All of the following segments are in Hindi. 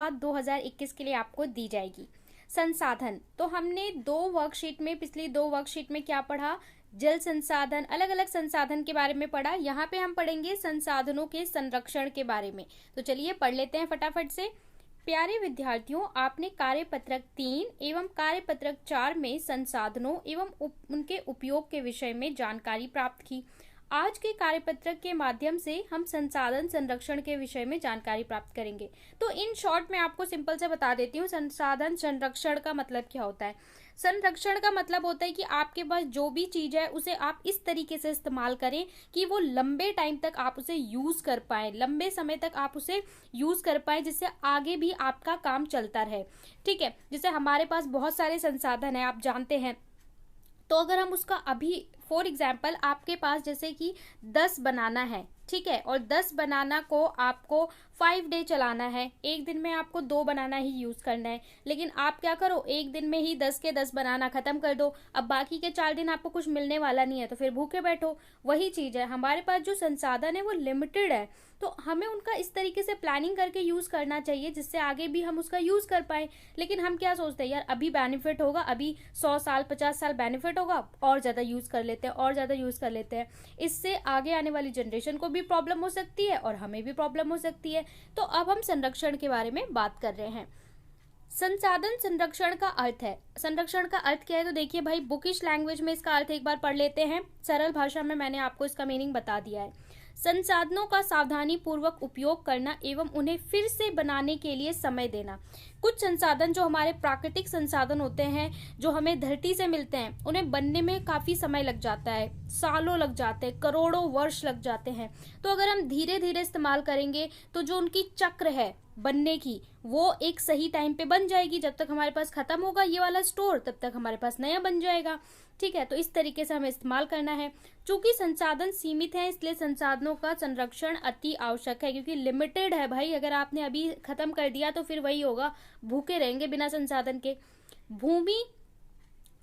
तनख्वाह 2021 के लिए आपको दी जाएगी। संसाधन, तो हमने पिछली दो वर्कशीट में क्या पढ़ा, जल संसाधन, अलग अलग संसाधन के बारे में पढ़ा। यहाँ पे हम पढ़ेंगे संसाधनों के संरक्षण के बारे में। तो चलिए पढ़ लेते हैं फटाफट से। प्यारे विद्यार्थियों, आपने कार्यपत्रक 3 एवं कार्यपत्रक 4 में संसाधनों एवं उनके उपयोग के विषय में जानकारी प्राप्त की। आज के कार्यपत्रक के माध्यम से हम संसाधन संरक्षण के विषय में जानकारी प्राप्त करेंगे। तो इन शॉर्ट में आपको सिंपल से बता देती हूँ, संसाधन संरक्षण का मतलब क्या होता है। संरक्षण का मतलब होता है कि आपके पास जो भी चीज है उसे आप इस तरीके से इस्तेमाल करें कि वो लंबे टाइम तक आप उसे यूज कर पाए, लंबे समय तक आप उसे यूज कर पाए, जिससे आगे भी आपका काम चलता रहे। ठीक है, जैसे हमारे पास बहुत सारे संसाधन है, आप जानते हैं, तो अगर हम उसका अभी फॉर एग्जाम्पल आपके पास जैसे कि 10 बनाना है, ठीक है, और 10 बनाना को आपको 5 डे चलाना है, एक दिन में आपको 2 बनाना ही यूज करना है, लेकिन आप क्या करो, एक दिन में ही 10 के 10 बनाना खत्म कर दो। अब बाकी के 4 दिन आपको कुछ मिलने वाला नहीं है, तो फिर भूखे बैठो। वही चीज है, हमारे पास जो संसाधन है वो लिमिटेड है, तो हमें उनका इस तरीके से प्लानिंग करके यूज करना चाहिए जिससे आगे भी हम उसका यूज कर पाए। लेकिन हम क्या सोचते हैं, यार अभी बेनिफिट होगा, अभी 100 साल 50 साल बेनिफिट होगा, और ज्यादा यूज कर लेते हैं, और ज्यादा यूज कर लेते हैं। इससे आगे आने वाली जनरेशन को भी प्रॉब्लम हो सकती है और हमें भी प्रॉब्लम हो सकती है। तो अब हम संरक्षण के बारे में बात कर रहे हैं। संसाधन संरक्षण का अर्थ है, संरक्षण का अर्थ क्या है, तो देखिए भाई, बुकिश लैंग्वेज में इसका अर्थ एक बार पढ़ लेते हैं, सरल भाषा में मैंने आपको इसका मीनिंग बता दिया है। संसाधनों का सावधानी पूर्वक उपयोग करना एवं उन्हें फिर से बनाने के लिए समय देना। कुछ संसाधन जो हमारे प्राकृतिक संसाधन होते हैं, जो हमें धरती से मिलते हैं, उन्हें बनने में काफी समय लग जाता है, सालों लग जाते हैं, करोड़ों वर्ष लग जाते हैं। तो अगर हम धीरे धीरे इस्तेमाल करेंगे तो जो उनकी चक्र है बनने की, वो एक सही टाइम पे बन जाएगी। जब तक हमारे पास खत्म होगा ये वाला स्टोर, तब तक हमारे पास नया बन जाएगा। ठीक है, तो इस तरीके से हमें इस्तेमाल करना है। चूंकि संसाधन सीमित है, इसलिए संसाधनों का संरक्षण अति आवश्यक है, क्योंकि लिमिटेड है भाई। अगर आपने अभी खत्म कर दिया तो फिर वही होगा, भूखे रहेंगे बिना संसाधन के। भूमि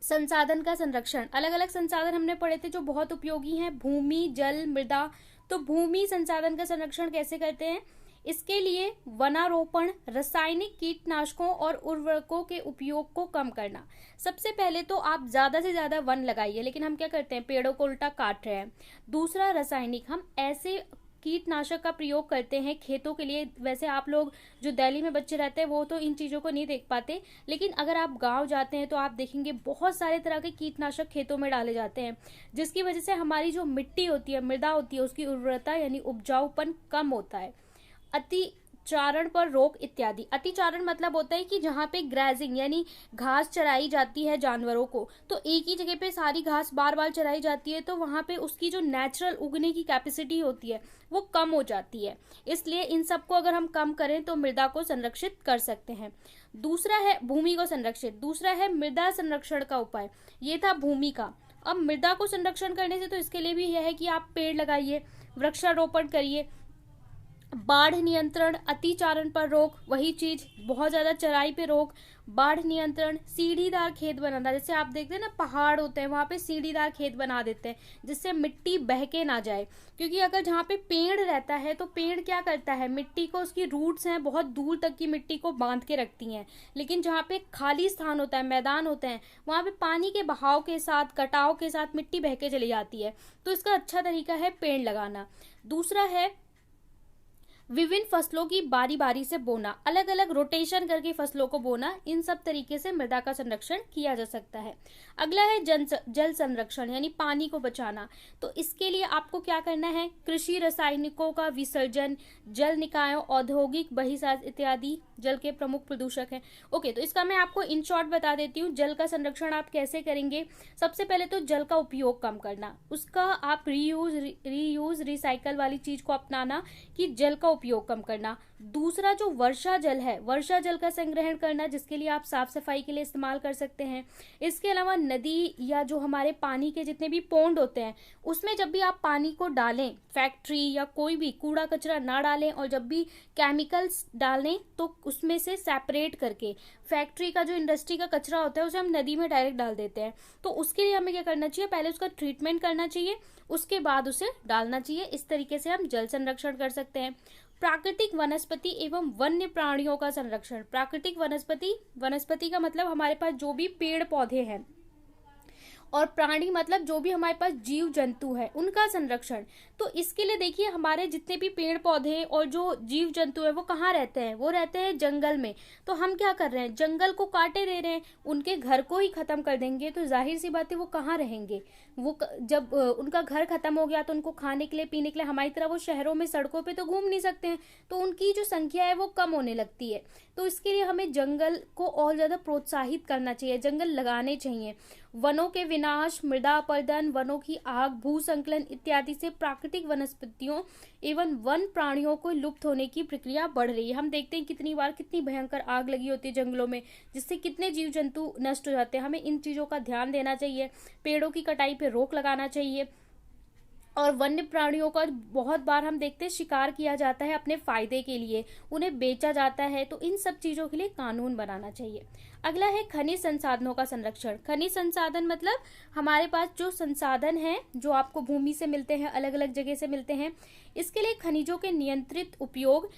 संसाधन का संरक्षण, अलग अलग संसाधन हमने पढ़े थे जो बहुत उपयोगी हैं, भूमि, जल, मृदा। तो भूमि संसाधन का संरक्षण कैसे करते हैं, इसके लिए वनारोपण, रासायनिक कीटनाशकों और उर्वरकों के उपयोग को कम करना। सबसे पहले तो आप ज्यादा से ज्यादा वन लगाइए, लेकिन हम क्या करते हैं, पेड़ों को उल्टा काट रहे हैं। दूसरा, रासायनिक, हम ऐसे कीटनाशक का प्रयोग करते हैं खेतों के लिए। वैसे आप लोग जो दिल्ली में बच्चे रहते हैं वो तो इन चीजों को नहीं देख पाते, लेकिन अगर आप गांव जाते हैं तो आप देखेंगे बहुत सारे तरह के कीटनाशक खेतों में डाले जाते हैं, जिसकी वजह से हमारी जो मिट्टी होती है, मृदा होती है, उसकी उर्वरता यानी उपजाऊपन कम होता है। अतिचारण पर रोक इत्यादि। अतिचारण मतलब होता है कि जहाँ पे ग्रेजिंग यानी घास चराई जाती है जानवरों को, तो एक ही जगह पे सारी घास बार बार चराई जाती है, तो वहाँ पे उसकी जो नेचुरल उगने की कैपेसिटी होती है वो कम हो जाती है। इसलिए इन सबको अगर हम कम करें तो मृदा को संरक्षित कर सकते हैं। दूसरा है भूमि को संरक्षित, दूसरा है मृदा संरक्षण का उपाय। ये था भूमि का। अब मृदा को संरक्षण करने से तो इसके लिए भी यह है कि आप पेड़ लगाइए, वृक्षारोपण करिए। बाढ़ नियंत्रण, अतिचारण पर रोक, वही चीज, बहुत ज्यादा चराई पे रोक। बाढ़ नियंत्रण, सीढ़ीदार खेत बनाना, जैसे आप देखते हैं ना पहाड़ होते हैं, वहां पे सीढ़ीदार खेत बना देते हैं जिससे मिट्टी बह के ना जाए। क्योंकि अगर जहाँ पे पेड़ रहता है तो पेड़ क्या करता है, मिट्टी को, उसकी रूट्स हैं बहुत दूर तक की मिट्टी को बांध के रखती हैं। लेकिन जहाँ पे खाली स्थान होता है, मैदान होते हैं, वहां पे पानी के बहाव के साथ, कटाव के साथ मिट्टी बह के चली जाती है। तो इसका अच्छा तरीका है पेड़ लगाना। दूसरा है विभिन्न फसलों की बारी बारी से बोना, अलग अलग रोटेशन करके फसलों को बोना। इन सब तरीके से मृदा का संरक्षण किया जा सकता है। अगला है जल संरक्षण यानी पानी को बचाना। तो इसके लिए आपको क्या करना है, कृषि रासायनिकों का विसर्जन, जल निकायों, औद्योगिक बहिर्जात इत्यादि जल के प्रमुख प्रदूषक हैं। ओके, तो इसका मैं आपको इन शॉर्ट बता देती हूँ। जल का संरक्षण आप कैसे करेंगे, सबसे पहले तो जल का उपयोग कम करना, उसका आप रीयूज रिसाइकल वाली चीज को अपनाना कि जल का उपयोग कम करना। दूसरा जो वर्षा जल है, वर्षा जल का संग्रहण करना, जिसके लिए आप साफ सफाई के लिए इस्तेमाल कर सकते हैं। इसके अलावा नदी या जो हमारे पानी के जितने भी पोंड होते हैं, उसमें जब भी आप पानी को डालें, फैक्ट्री या कोई भी कूड़ा कचरा ना डालें, और जब भी केमिकल्स डालें तो उसमें से सेपरेट करके, फैक्ट्री का जो इंडस्ट्री का कचरा होता है उसे हम नदी में डायरेक्ट डाल देते हैं। तो उसके लिए हमें क्या करना चाहिए, पहले उसका ट्रीटमेंट करना चाहिए, उसके बाद उसे डालना चाहिए। इस तरीके से हम जल संरक्षण कर सकते हैं। प्राकृतिक वनस्पति एवं वन्य प्राणियों का संरक्षण। प्राकृतिक वनस्पति, वनस्पति का मतलब हमारे पास जो भी पेड़ पौधे हैं, और प्राणी मतलब जो भी हमारे पास जीव जंतु है उनका संरक्षण। तो इसके लिए देखिए हमारे जितने भी पेड़ पौधे और जो जीव जंतु है वो कहाँ रहते हैं, वो रहते हैं जंगल में। तो हम क्या कर रहे हैं, जंगल को काटे दे रहे हैं, उनके घर को ही खत्म कर देंगे तो जाहिर सी बात है वो कहाँ रहेंगे। वो जब उनका घर खत्म हो गया तो उनको खाने के लिए पीने के लिए हमारी तरह वो शहरों में सड़कों पे तो घूम नहीं सकते हैं, तो उनकी जो संख्या है वो कम होने लगती है। तो इसके लिए हमें जंगल को और ज्यादा प्रोत्साहित करना चाहिए, जंगल लगाने चाहिए। वनों के विनाश, मृदा अपरदन, वनों की आग, भू संकलन इत्यादि से प्राकृतिक वनस्पतियों एवं वन प्राणियों को लुप्त होने की प्रक्रिया बढ़ रही है। हम देखते हैं कितनी बार कितनी भयंकर आग लगी होती है जंगलों में, जिससे कितने जीव जंतु नष्ट हो जाते हैं। हमें इन चीजों का ध्यान देना चाहिए, पेड़ों की कटाई पे रोक लगाना चाहिए। और वन्य प्राणियों का बहुत बार हम देखते हैं शिकार किया जाता है अपने फायदे के लिए, उन्हें बेचा जाता है, तो इन सब चीजों के लिए कानून बनाना चाहिए। अगला है खनिज संसाधनों का संरक्षण। खनिज संसाधन मतलब हमारे पास जो संसाधन हैं जो आपको भूमि से मिलते हैं, अलग अलग जगह से मिलते हैं, इसके लिए खनिजों के नियंत्रित उपयोग।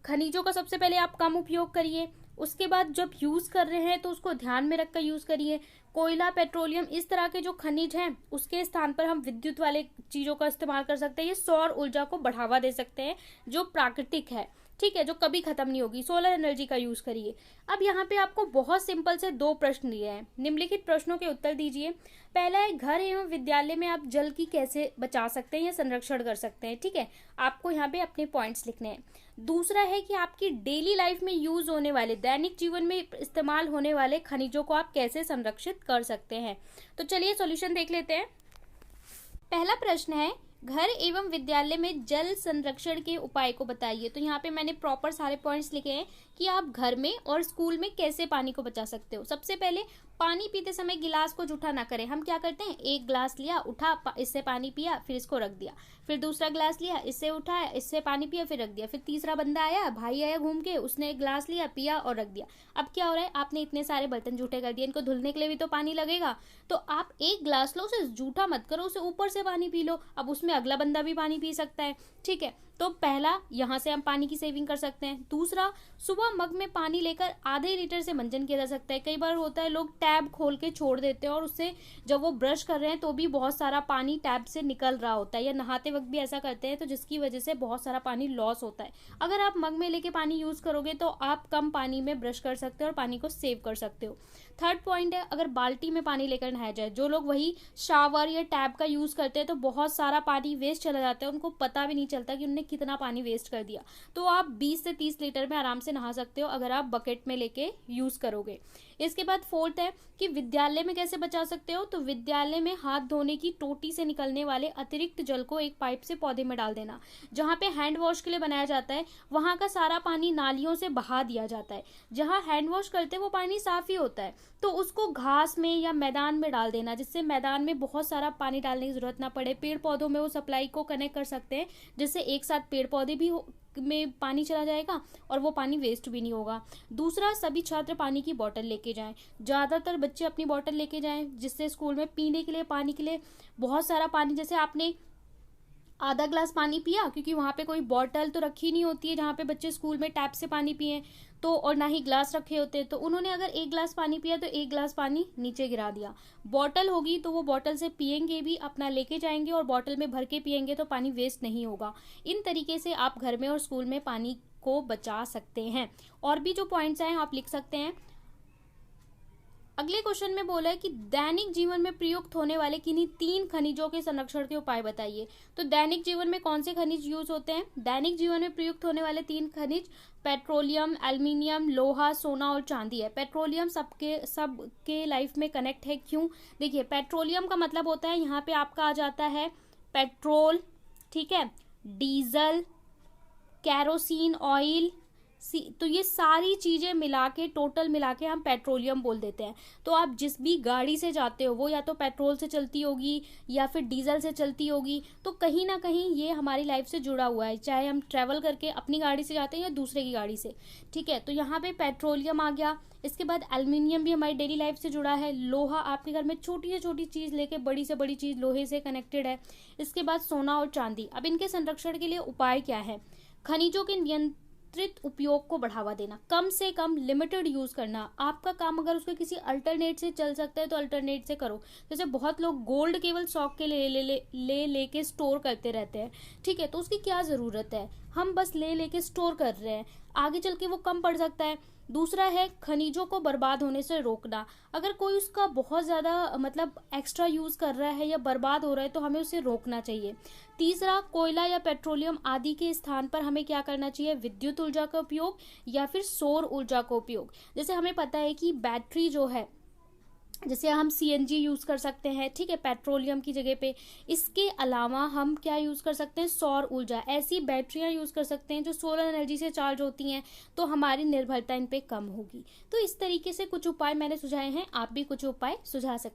खनिजों का सबसे पहले आप कम उपयोग करिए, उसके बाद जब यूज कर रहे हैं तो उसको ध्यान में रखकर यूज करिए। कोयला, पेट्रोलियम, इस तरह के जो खनिज हैं उसके स्थान पर हम विद्युत वाले चीजों का इस्तेमाल कर सकते हैं। ये सौर ऊर्जा को बढ़ावा दे सकते हैं जो प्राकृतिक है, ठीक है, जो कभी खत्म नहीं होगी। सोलर एनर्जी का यूज करिए। अब यहाँ पे आपको बहुत सिंपल से 2 प्रश्न दिए हैं, निम्नलिखित प्रश्नों के उत्तर दीजिए। पहला है घर एवं विद्यालय में आप जल की कैसे बचा सकते हैं या संरक्षण कर सकते हैं, ठीक है, आपको यहाँ पे अपने पॉइंट्स लिखने हैं। दूसरा है कि आपकी डेली लाइफ में यूज होने वाले, दैनिक जीवन में इस्तेमाल होने वाले खनिजों को आप कैसे संरक्षित कर सकते हैं। तो चलिए सॉल्यूशन देख लेते हैं। पहला प्रश्न है घर एवं विद्यालय में जल संरक्षण के उपाय को बताइए। तो यहाँ पे मैंने प्रॉपर सारे पॉइंट्स लिखे हैं कि आप घर में और स्कूल में कैसे पानी को बचा सकते हो। सबसे पहले पानी पीते समय गिलास को जूठा ना करें। हम क्या करते हैं, एक ग्लास लिया, उठा, इससे पानी पिया, फिर इसको रख दिया, फिर दूसरा ग्लास लिया, इससे उठाया, इससे पानी पिया, फिर रख दिया, फिर तीसरा बंदा आया, भाई आया घूम के, उसने एक ग्लास लिया, पिया और रख दिया। अब क्या हो रहा है, आपने इतने सारे बर्तन जूठे कर दिए, इनको धुलने के लिए भी तो पानी लगेगा। तो आप एक ग्लास लो, उसे जूठा मत करो, उसे ऊपर से पानी पी लो, अब उसमें अगला बंदा भी पानी पी सकता है, ठीक है। तो पहला यहाँ से हम पानी की सेविंग कर सकते हैं। दूसरा, सुबह मग में पानी लेकर आधे लीटर से मंजन किया जा सकता है। कई बार होता है लोग टैब खोल के छोड़ देते हैं और उससे जब वो ब्रश कर रहे हैं तो भी बहुत सारा पानी टैब से निकल रहा होता है, या नहाते वक्त भी ऐसा करते हैं, तो जिसकी वजह से बहुत सारा पानी लॉस होता है। अगर आप मग में लेके पानी यूज करोगे तो आप कम पानी में ब्रश कर सकते हो और पानी को सेव कर सकते हो। थर्ड पॉइंट है, अगर बाल्टी में पानी लेकर नहाया जाए, जो लोग वही शावर या टैब का यूज करते हैं तो बहुत सारा पानी वेस्ट चला जाता है, उनको पता भी नहीं चलता कि उन्होंने कितना पानी वेस्ट कर दिया। तो आप 20 से 30 लीटर में आराम से नहा सकते हो अगर आप बकेट में लेके यूज करोगे। इसके बाद फोर्थ है कि विद्यालय में कैसे बचा सकते हो। तो विद्यालय में हाथ धोने की टोटी से निकलने वाले अतिरिक्त जल को एक पाइप से पौधे में डाल देना। जहाँ पे हैंड वॉश के लिए बनाया जाता है वहां का सारा पानी नालियों से बहा दिया जाता है। जहाँ हैंड वॉश करते हैं वो पानी साफ ही होता है, तो उसको घास में या मैदान में डाल देना, जिससे मैदान में बहुत सारा पानी डालने की जरूरत ना पड़े। पेड़ पौधों में वो सप्लाई को कनेक्ट कर सकते हैं, जिससे एक साथ पेड़ पौधे भी में पानी चला जाएगा और वो पानी वेस्ट भी नहीं होगा। दूसरा, सभी छात्र पानी की बोतल लेके जाएं। ज्यादातर बच्चे अपनी बोतल लेके जाएं, जिससे स्कूल में पीने के लिए, पानी के लिए बहुत सारा पानी, जैसे आपने आधा ग्लास पानी पिया, क्योंकि वहां पे कोई बोतल तो रखी नहीं होती है जहाँ पे बच्चे स्कूल में टैप से पानी पिए, तो और ना ही ग्लास रखे होते हैं, तो उन्होंने अगर एक ग्लास पानी पिया तो एक ग्लास पानी नीचे गिरा दिया। बोतल होगी तो वो बोतल से पियेंगे भी, अपना लेके जाएंगे और बोतल में भर के पियेंगे, तो पानी वेस्ट नहीं होगा। इन तरीके से आप घर में और स्कूल में पानी को बचा सकते हैं। और भी जो पॉइंट्स हैं आप लिख सकते हैं। अगले क्वेश्चन में बोला है कि दैनिक जीवन में प्रयुक्त होने वाले किन्हीं 3 खनिजों के संरक्षण के उपाय बताइए। तो दैनिक जीवन में कौन से खनिज यूज होते हैं? दैनिक जीवन में प्रयुक्त होने वाले 3 खनिज पेट्रोलियम, एल्युमिनियम, लोहा, सोना और चांदी है। पेट्रोलियम सबके लाइफ में कनेक्ट है, क्यों? देखिए, पेट्रोलियम का मतलब होता है, यहाँ पे आपका आ जाता है पेट्रोल, ठीक है, डीजल, कैरोसिन ऑयल, तो ये सारी चीजें मिला के, टोटल मिला के हम पेट्रोलियम बोल देते हैं। तो आप जिस भी गाड़ी से जाते हो वो या तो पेट्रोल से चलती होगी या फिर डीजल से चलती होगी, तो कहीं ना कहीं ये हमारी लाइफ से जुड़ा हुआ है, चाहे हम ट्रेवल करके अपनी गाड़ी से जाते हैं या दूसरे की गाड़ी से, ठीक है। तो यहाँ पे पेट्रोलियम आ गया। इसके बाद एल्युमिनियम भी हमारी डेली लाइफ से जुड़ा है। लोहा, आपके घर में छोटी से छोटी चीज लेके बड़ी से बड़ी चीज लोहे से कनेक्टेड है। इसके बाद सोना और चांदी। अब इनके संरक्षण के लिए उपाय क्या है? खनिजों के नियंत्रित उपयोग को बढ़ावा देना, कम से कम लिमिटेड यूज करना। आपका काम अगर उसके किसी अल्टरनेट से चल सकता है तो अल्टरनेट से करो। जैसे बहुत लोग गोल्ड केवल शौक के लिए ले के स्टोर करते रहते हैं, ठीक है, तो उसकी क्या जरूरत है, हम बस ले के स्टोर कर रहे हैं, आगे चल के वो कम पड़ सकता है। दूसरा है खनिजों को बर्बाद होने से रोकना। अगर कोई उसका बहुत ज़्यादा मतलब एक्स्ट्रा यूज़ कर रहा है या बर्बाद हो रहा है तो हमें उसे रोकना चाहिए। तीसरा, कोयला या पेट्रोलियम आदि के स्थान पर हमें क्या करना चाहिए, विद्युत ऊर्जा का उपयोग या फिर सौर ऊर्जा का उपयोग। जैसे हमें पता है कि बैटरी जो है, जैसे हम सीएनजी यूज़ कर सकते हैं, ठीक है, पेट्रोलियम की जगह पे। इसके अलावा हम क्या यूज़ कर सकते हैं, सौर ऊर्जा, ऐसी बैटरियां यूज़ कर सकते हैं जो सोलर एनर्जी से चार्ज होती हैं, तो हमारी निर्भरता इन पे कम होगी। तो इस तरीके से कुछ उपाय मैंने सुझाए हैं, आप भी कुछ उपाय सुझा सकते हैं।